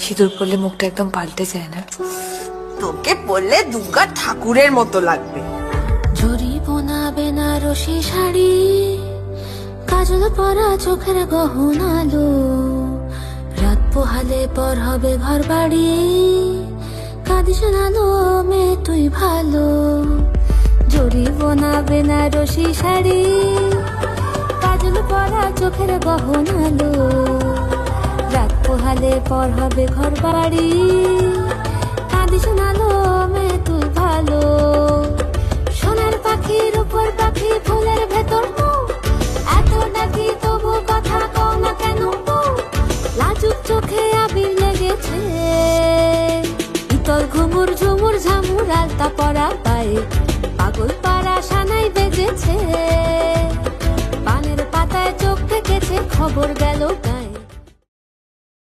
সিঁদুর পরলে মুখটা একদম পাল্টে যায় না? তোকে পরলে দুর্গা ঠাকুরের মতো লাগবে। জরি বোনা বেনারসি শাড়ি, কাজল পরা চোখের গহনালো, রাত পোহালে পর হবে ঘর বাড়ি, কাঁদিস না লো মেয়ে তুই ভালো। জরি বোনা বেনারসি শাড়ি, কাজল পরা চোখের গহনালো, রাত পোহালে পর হবে ঘর বাড়ি, কাঁদিস না লো মেয়ে তুই ভালো। সোনার পাখির উপর পাখি ফুলের ভেতর তো, এত ডাকি তবু কথা কও না কেন তো, লাজুক চোখে আবির লেগেছে, ইতল ঘুমুর ঝুমুর ঝামুর আলতা পরা পায়ে, পাগল পাড়া সানাই বেজেছে, পানের পাতায় চোখ থেকেছে খবর গেল